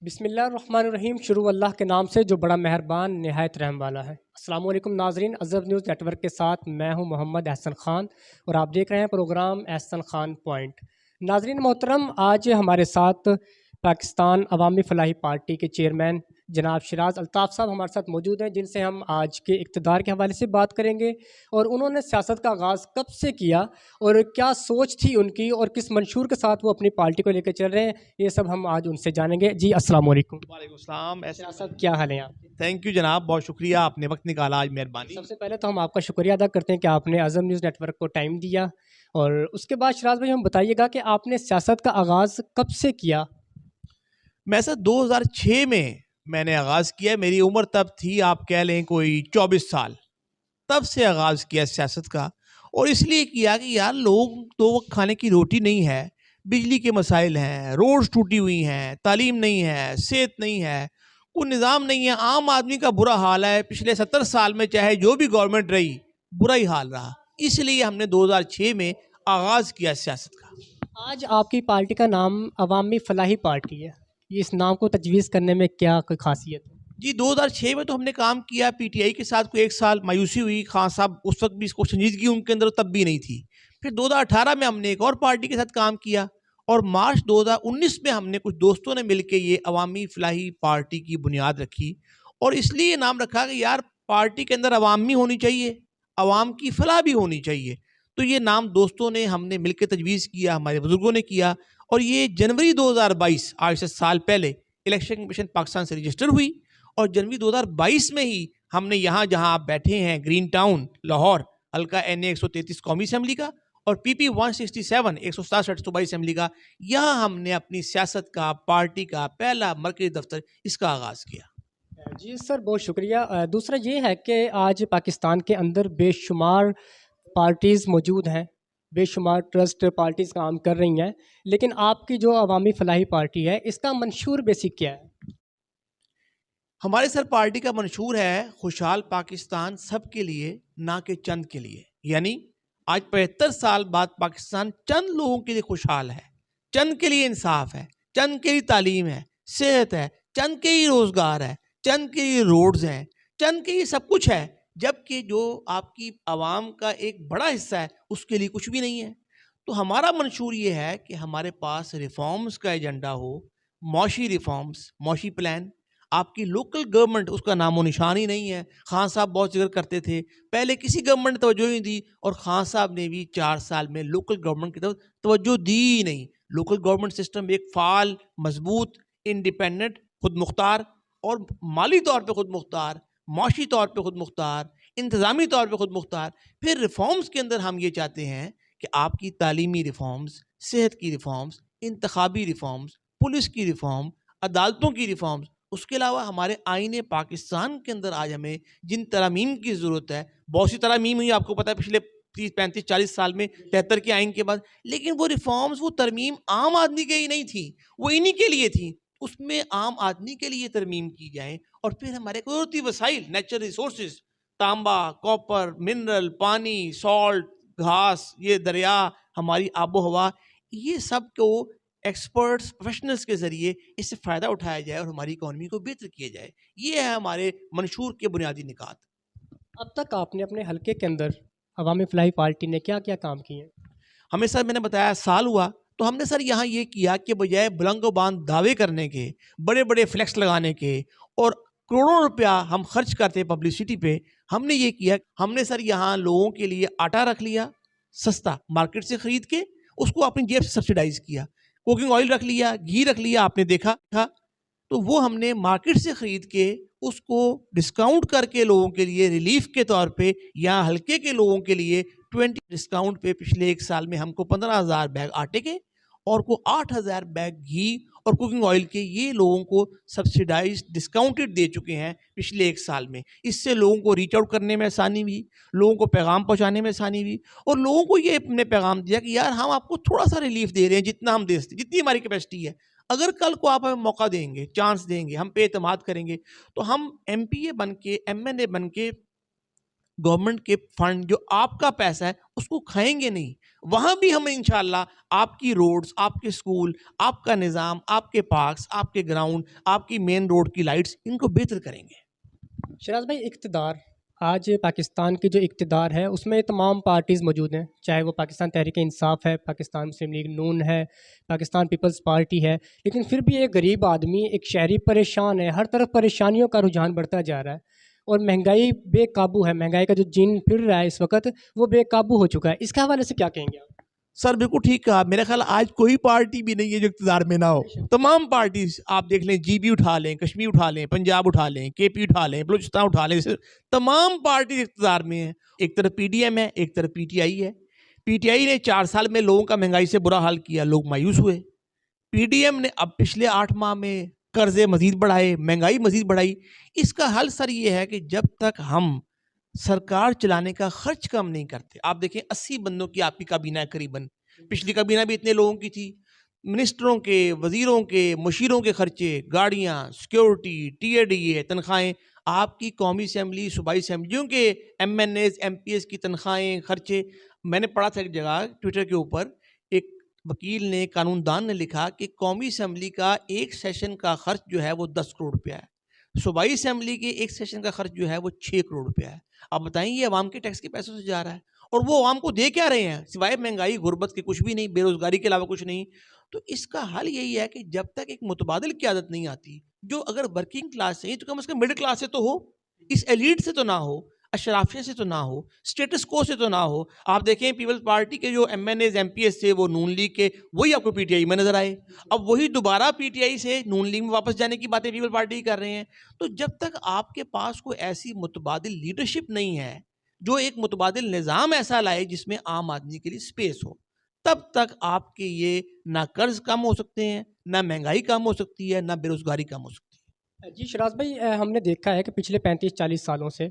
بسم اللہ الرحمن الرحیم. شروع اللہ کے نام سے جو بڑا مہربان نہایت رحم والا ہے. السلام علیکم ناظرین. اظہر نیوز نیٹ ورک کے ساتھ میں ہوں محمد احسن خان اور آپ دیکھ رہے ہیں پروگرام احسن خان پوائنٹ. ناظرین محترم، آج ہمارے ساتھ پاکستان عوامی فلاحی پارٹی کے چیئرمین جناب شیراز الطاف صاحب ہمارے ساتھ موجود ہیں، جن سے ہم آج کے اقتدار کے حوالے سے بات کریں گے اور انہوں نے سیاست کا آغاز کب سے کیا اور کیا سوچ تھی ان کی اور کس منشور کے ساتھ وہ اپنی پارٹی کو لے کے چل رہے ہیں، یہ سب ہم آج ان سے جانیں گے. جی السلام علیکم. وعلیکم السلام. شیراز صاحب کیا حال ہیں آپ؟ تھینک یو جناب، بہت شکریہ، آپ نے وقت نکالا آج، مہربانی. سب سے پہلے تو ہم آپ کا شکریہ ادا کرتے ہیں کہ آپ نے اعظم نیوز نیٹ ورک کو ٹائم دیا، اور اس کے بعد شیراز بھائی ہم بتائیے گا کہ آپ نے سیاست کا آغاز کب سے کیا؟ میں سر 2006 میں نے آغاز کیا. میری عمر تب تھی، آپ کہہ لیں کوئی 24 سال. تب سے آغاز کیا سیاست کا، اور اس لیے کیا کہ یار لوگ دو وقت کھانے کی روٹی نہیں ہے، بجلی کے مسائل ہیں، روڈز ٹوٹی ہوئی ہیں، تعلیم نہیں ہے، صحت نہیں ہے، کوئی نظام نہیں ہے. عام آدمی کا برا حال ہے. پچھلے 70 سال میں چاہے جو بھی گورنمنٹ رہی، برا ہی حال رہا. اس لیے ہم نے 2006 میں آغاز کیا سیاست کا. آج آپ کی پارٹی کا نام عوامی فلاحی پارٹی ہے، یہ اس نام کو تجویز کرنے میں کیا کوئی خاصیت ہے؟ جی 2006 میں تو ہم نے کام کیا پی ٹی آئی کے ساتھ. کوئی ایک سال مایوسی ہوئی، خان صاحب اس وقت بھی اس کو سنجیدگی ان کے اندر تب بھی نہیں تھی. پھر 2018 میں ہم نے ایک اور پارٹی کے ساتھ کام کیا، اور مارچ 2019 میں ہم نے کچھ دوستوں نے مل کے یہ عوامی فلاحی پارٹی کی بنیاد رکھی. اور اس لیے یہ نام رکھا کہ یار پارٹی کے اندر عوام بھی ہونی چاہیے، عوام کی فلاح بھی ہونی چاہیے. تو یہ نام دوستوں نے ہم نے مل کے تجویز کیا، ہمارے بزرگوں نے کیا. اور یہ جنوری 2022، آج سے سال پہلے، الیکشن کمیشن پاکستان سے رجسٹر ہوئی. اور جنوری 2022 میں ہی ہم نے یہاں جہاں آپ بیٹھے ہیں گرین ٹاؤن لاہور، حلقہ NA 133 قومی اسمبلی کا، اور PP 167 167 صوبائی اسمبلی کا، یہاں ہم نے اپنی سیاست کا، پارٹی کا پہلا مرکزی دفتر اس کا آغاز کیا. جی سر بہت شکریہ. دوسرا یہ ہے کہ آج پاکستان کے اندر بے شمار پارٹیز موجود ہیں، بے شمار ٹرسٹ پارٹیز کام کر رہی ہیں، لیکن آپ کی جو عوامی فلاحی پارٹی ہے اس کا منشور بیسک کیا ہے؟ ہمارے سر پارٹی کا منشور ہے خوشحال پاکستان سب کے لیے، نہ کہ چند کے لیے. یعنی آج 75 سال بعد پاکستان چند لوگوں کے لیے خوشحال ہے، چند کے لیے انصاف ہے، چند کے لیے تعلیم ہے، صحت ہے، چند کے لیے روزگار ہے، چند کے لیے روڈز ہیں، چند کے لیے سب کچھ ہے. جبکہ جو آپ کی عوام کا ایک بڑا حصہ ہے اس کے لیے کچھ بھی نہیں ہے. تو ہمارا منشور یہ ہے کہ ہمارے پاس ریفارمز کا ایجنڈا ہو، معاشی ریفارمز، معاشی پلان. آپ کی لوکل گورنمنٹ اس کا نام و نشان ہی نہیں ہے. خان صاحب بہت ذکر کرتے تھے، پہلے کسی گورنمنٹ نے توجہ نہیں دی، اور خان صاحب نے بھی 4 سال میں لوکل گورنمنٹ کی طرف توجہ دی ہی نہیں. لوکل گورنمنٹ سسٹم ایک فعال، مضبوط، انڈیپینڈنٹ، خود مختار، اور مالی طور پہ خود مختار، معاشی طور پہ خود مختار، انتظامی طور پہ خود مختار. پھر ریفارمز کے اندر ہم یہ چاہتے ہیں کہ آپ کی تعلیمی ریفارمز، صحت کی ریفارمز، انتخابی ریفارمز، پولیس کی ریفارم، عدالتوں کی ریفارمز. اس کے علاوہ ہمارے آئین پاکستان کے اندر آج ہمیں جن ترامیم کی ضرورت ہے، بہت سی ترامیم ہوئی، آپ کو پتہ ہے پچھلے 30 35 40 سال میں 73 کے آئین کے بعد، لیکن وہ ریفارمز، وہ ترمیم عام آدمی کے ہی نہیں تھیں، وہ انہی کے لیے تھیں. اس میں عام آدمی کے لیے ترمیم کی جائیں. اور پھر ہمارے قدرتی وسائل، نیچرل ریسورسز، تانبا، کاپر، منرل، پانی، سالٹ، گھاس، یہ دریا، ہماری آب و ہوا، یہ سب کو ایکسپرٹس، پروفیشنلز کے ذریعے اس سے فائدہ اٹھایا جائے اور ہماری اکانومی کو بہتر کیا جائے. یہ ہے ہمارے منشور کے بنیادی نکات. اب تک آپ نے اپنے حلقے کے اندر عوامی فلاحی پارٹی نے کیا کیا کام کیے ہیں؟ ہمیں سر، میں نے بتایا سال ہوا، تو ہم نے سر یہاں یہ کیا کہ بجائے بلند و باند دعوے کرنے کے، بڑے بڑے فلیکس لگانے کے، اور کروڑوں روپیہ ہم خرچ کرتے پبلسٹی پہ، ہم نے یہ کیا، ہم نے سر یہاں لوگوں کے لیے آٹا رکھ لیا سستا، مارکیٹ سے خرید کے اس کو اپنی جیب سے سبسیڈائز کیا. کوکنگ آئل رکھ لیا، گھی رکھ لیا، آپ نے دیکھا تھا. تو وہ ہم نے مارکیٹ سے خرید کے اس کو ڈسکاؤنٹ کر کے لوگوں کے لیے ریلیف کے طور پہ، یہاں ہلکے کے لوگوں کے لیے 20 ڈسکاؤنٹ پہ پچھلے ایک سال میں ہم کو 15,000 بیگ آٹے کے اور کو 8,000 بیگ گھی اور کوکنگ آئل کے، یہ لوگوں کو سبسیڈائز ڈسکاؤنٹڈ دے چکے ہیں پچھلے ایک سال میں. اس سے لوگوں کو ریچ آؤٹ کرنے میں آسانی ہوئی، لوگوں کو پیغام پہنچانے میں آسانی ہوئی، اور لوگوں کو یہ اپنے پیغام دیا کہ یار ہم آپ کو تھوڑا سا ریلیف دے رہے ہیں، جتنا ہم دے سکتے، جتنی ہماری کیپیسٹی ہے. اگر کل کو آپ ہمیں موقع دیں گے، چانس دیں گے، ہم پہ اعتماد کریں گے، تو ہم MPA بن کے، MNA بن کے گورنمنٹ کے فنڈ جو آپ کا پیسہ ہے اس کو کھائیں گے نہیں، وہاں بھی ہم انشاءاللہ آپ کی روڈز، آپ کے اسکول، آپ کا نظام، آپ کے پارکس، آپ کے گراؤنڈ، آپ کی مین روڈ کی لائٹس، ان کو بہتر کریں گے۔ شراز بھائی، اقتدار آج پاکستان کی جو اقتدار ہے اس میں تمام پارٹیز موجود ہیں، چاہے وہ پاکستان تحریک انصاف ہے، پاکستان مسلم لیگ نون ہے، پاکستان پیپلز پارٹی ہے، لیکن پھر بھی ایک غریب آدمی، ایک شہری پریشان ہے، ہر طرف پریشانیوں کا رجحان بڑھتا جا رہا ہے، اور مہنگائی بے قابو ہے، مہنگائی کا جو جن پھر رہا ہے اس وقت وہ بے قابو ہو چکا ہے، اس کے حوالے سے کیا کہیں گے آپ؟ سر بالکل ٹھیک کہا، میرا خیال آج کوئی پارٹی بھی نہیں ہے جو اقتدار میں نہ ہو۔ تمام پارٹیز آپ دیکھ لیں، جی بی اٹھا لیں، کشمیر اٹھا لیں، پنجاب اٹھا لیں، کے پی اٹھا لیں، بلوچستان اٹھا لیں، تمام پارٹیز اقتدار میں ہیں۔ ایک طرف پی ڈی ایم ہے، ایک طرف پی ٹی آئی ہے۔ پی ٹی آئی نے 4 سال میں لوگوں کا مہنگائی سے برا حال کیا، لوگ مایوس ہوئے۔ پی ڈی ایم نے اب پچھلے 8 ماہ میں قرضے مزید بڑھائے، مہنگائی مزید بڑھائی۔ اس کا حل سر یہ ہے کہ جب تک ہم سرکار چلانے کا خرچ کم نہیں کرتے، آپ دیکھیں 80 بندوں کی آپ کی کابینہ ہے قریباً، پچھلی کابینہ بھی اتنے لوگوں کی تھی، منسٹروں کے، وزیروں کے، مشیروں کے خرچے، گاڑیاں، security, T A D A تنخواہیں، آپ کی قومی اسمبلی، صوبائی اسمبلیوں کے M N As, M P S کی تنخواہیں، خرچے۔ میں نے پڑھا تھا ایک جگہ ٹویٹر کے اوپر، ایک وکیل نے، قانون دان نے لکھا کہ قومی اسمبلی کا ایک سیشن کا خرچ جو ہے وہ 10 کروڑ روپیہ ہے، صوبائی اسمبلی کے ایک سیشن کا خرچ جو ہے وہ 6 کروڑ روپیہ ہے۔ آپ بتائیں یہ عوام کے ٹیکس کے پیسوں سے جا رہا ہے، اور وہ عوام کو دے کیا رہے ہیں سوائے مہنگائی، غربت کے کچھ بھی نہیں، بے روزگاری کے علاوہ کچھ نہیں۔ تو اس کا حل یہی ہے کہ جب تک ایک متبادل کی عادت نہیں آتی، جو اگر ورکنگ کلاس سے تو کم از کم مڈل کلاس سے تو ہو، اس ایلیٹ سے تو نہ ہو، اشرافیہ سے تو نہ ہو، سٹیٹس کو سے تو نہ ہو۔ آپ دیکھیں پیپلز پارٹی کے جو M N As, M P s تھے وہ نون لیگ کے، وہی آپ کو پی ٹی آئی میں نظر آئے، اب وہی دوبارہ پی ٹی آئی سے نون لیگ میں واپس جانے کی باتیں پیپل پارٹی کر رہے ہیں۔ تو جب تک آپ کے پاس کوئی ایسی متبادل لیڈرشپ نہیں ہے جو ایک متبادل نظام ایسا لائے جس میں عام آدمی کے لیے سپیس ہو، تب تک آپ کے یہ نہ قرض کم ہو سکتے ہیں، نہ مہنگائی کم ہو سکتی ہے، نہ بے روزگاری کم ہو سکتی ہے۔ جی شراز بھائی، ہم نے دیکھا ہے کہ پچھلے 35-40 سالوں سے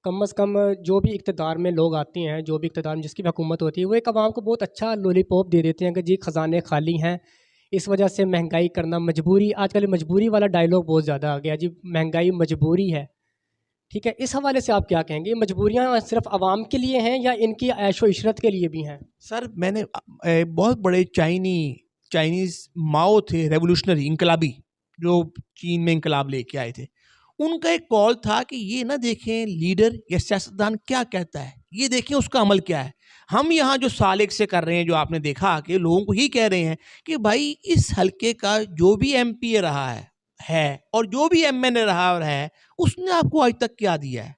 کم از کم جو بھی اقتدار میں لوگ آتے ہیں، جو بھی اقتدار میں جس کی بھی حکومت ہوتی ہے، وہ ایک عوام کو بہت اچھا لولی پاپ دے دیتے ہیں کہ جی خزانے خالی ہیں، اس وجہ سے مہنگائی کرنا مجبوری، آج کل مجبوری والا ڈائلاگ بہت زیادہ آ گیا، جی مہنگائی مجبوری ہے، ٹھیک ہے، اس حوالے سے آپ کیا کہیں گے؟ یہ مجبوریاں صرف عوام کے لیے ہیں یا ان کی عیش و عشرت کے لیے بھی ہیں؟ سر میں نے بہت بڑے چائنیز ماؤ تھے، ریولوشنری، انقلابی، جو چین میں انقلاب لے کے آئے تھے، ان کا ایک کال تھا کہ یہ نہ دیکھیں لیڈر یا سیاستدان کیا کہتا ہے، یہ دیکھیں اس کا عمل کیا ہے۔ ہم یہاں جو سال ایک سے کر رہے ہیں، جو آپ نے دیکھا کہ لوگوں کو ہی کہہ رہے ہیں کہ بھائی اس حلقے کا جو بھی ایم پی اے رہا ہے اور جو بھی ایم این اے رہا اور ہے، اس نے آپ کو آج تک کیا دیا ہے؟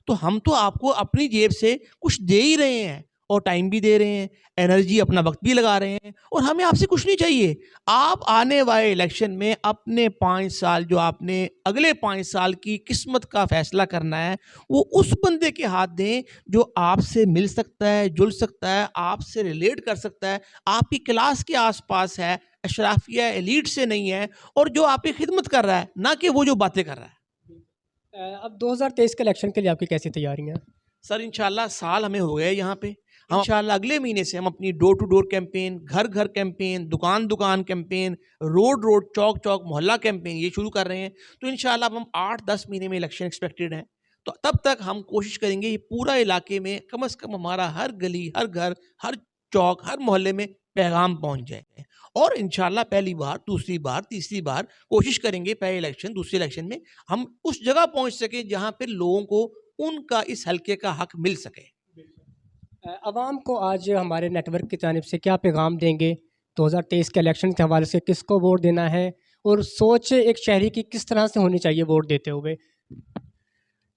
تو ہم تو آپ کو اپنی جیب سے کچھ دے ہی رہے ہیں، اور ٹائم بھی دے رہے ہیں، انرجی اپنا وقت بھی لگا رہے ہیں، اور ہمیں آپ سے کچھ نہیں چاہیے۔ آپ آنے والے الیکشن میں اپنے 5 سال، جو آپ نے اگلے 5 سال کی قسمت کا فیصلہ کرنا ہے، وہ اس بندے کے ہاتھ دیں جو آپ سے مل سکتا ہے، جل سکتا ہے، آپ سے ریلیٹ کر سکتا ہے، آپ کی کلاس کے آس پاس ہے، اشرافیہ ایلیٹ سے نہیں ہے، اور جو آپ کی خدمت کر رہا ہے، نہ کہ وہ جو باتیں کر رہا ہے۔ اب 2023 کے الیکشن کے لیے آپ کی کیسی تیاریاں ہیں؟ سر انشاءاللہ سال ہمیں ہو گئے یہاں پہ، ہم انشاءاللہ اگلے مہینے سے ہم اپنی ڈور ٹو ڈور کیمپین، گھر گھر کیمپین، دکان دکان کیمپین، روڈ روڈ، چوک چوک، محلہ کیمپین یہ شروع کر رہے ہیں۔ تو انشاءاللہ اب ہم 8-10 مہینے میں الیکشن ایکسپیکٹڈ ہیں، تو تب تک ہم کوشش کریں گے یہ پورا علاقے میں کم از کم ہمارا ہر گلی، ہر گھر، ہر چوک، ہر محلے میں پیغام پہنچ جائے، اور انشاءاللہ پہلی بار، دوسری بار، تیسری بار کوشش کریں گے پہلے الیکشن، دوسرے الیکشن میں ہم اس جگہ پہنچ سکیں جہاں پہ لوگوں کو ان کا اس حلقے کا حق مل سکے۔ عوام کو آج ہمارے نیٹ ورک کی جانب سے کیا پیغام دیں گے 2023 کے الیکشن کے حوالے سے؟ کس کو ووٹ دینا ہے، اور سوچ ایک شہری کی کس طرح سے ہونی چاہیے ووٹ دیتے ہوئے؟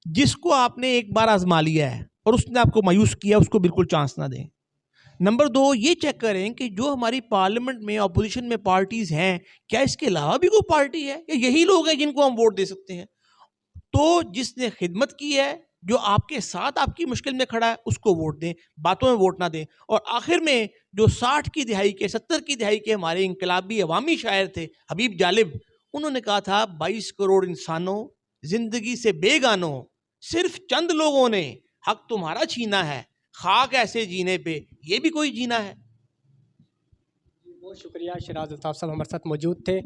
جس کو آپ نے ایک بار آزما لیا ہے اور اس نے آپ کو مایوس کیا، اس کو بالکل چانس نہ دیں۔ نمبر 2، یہ چیک کریں کہ جو ہماری پارلیمنٹ میں اپوزیشن میں پارٹیز ہیں، کیا اس کے علاوہ بھی کوئی پارٹی ہے، یا یہی لوگ ہیں جن کو ہم ووٹ دے سکتے ہیں؟ تو جس نے خدمت کی ہے، جو آپ کے ساتھ آپ کی مشکل میں کھڑا ہے، اس کو ووٹ دیں، باتوں میں ووٹ نہ دیں۔ اور آخر میں جو 60 کی دہائی کے، 70 کی دہائی کے ہمارے انقلابی عوامی شاعر تھے حبیب جالب، انہوں نے کہا تھا 22 کروڑ انسانوں زندگی سے بے گانوں، صرف چند لوگوں نے حق تمہارا چھینا ہے، خاک ایسے جینے پہ یہ بھی کوئی جینا ہے۔ بہت شکریہ، شراز الطاف صاحب ہمارے ساتھ موجود تھے،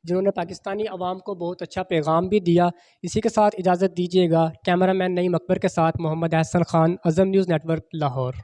جنہوں نے پاکستانی عوام کو بہت اچھا پیغام بھی دیا۔ اسی کے ساتھ اجازت دیجیے گا، کیمرہ مین نعیم اکبر کے ساتھ محمد احسن خان، عزم نیوز نیٹ ورک، لاہور۔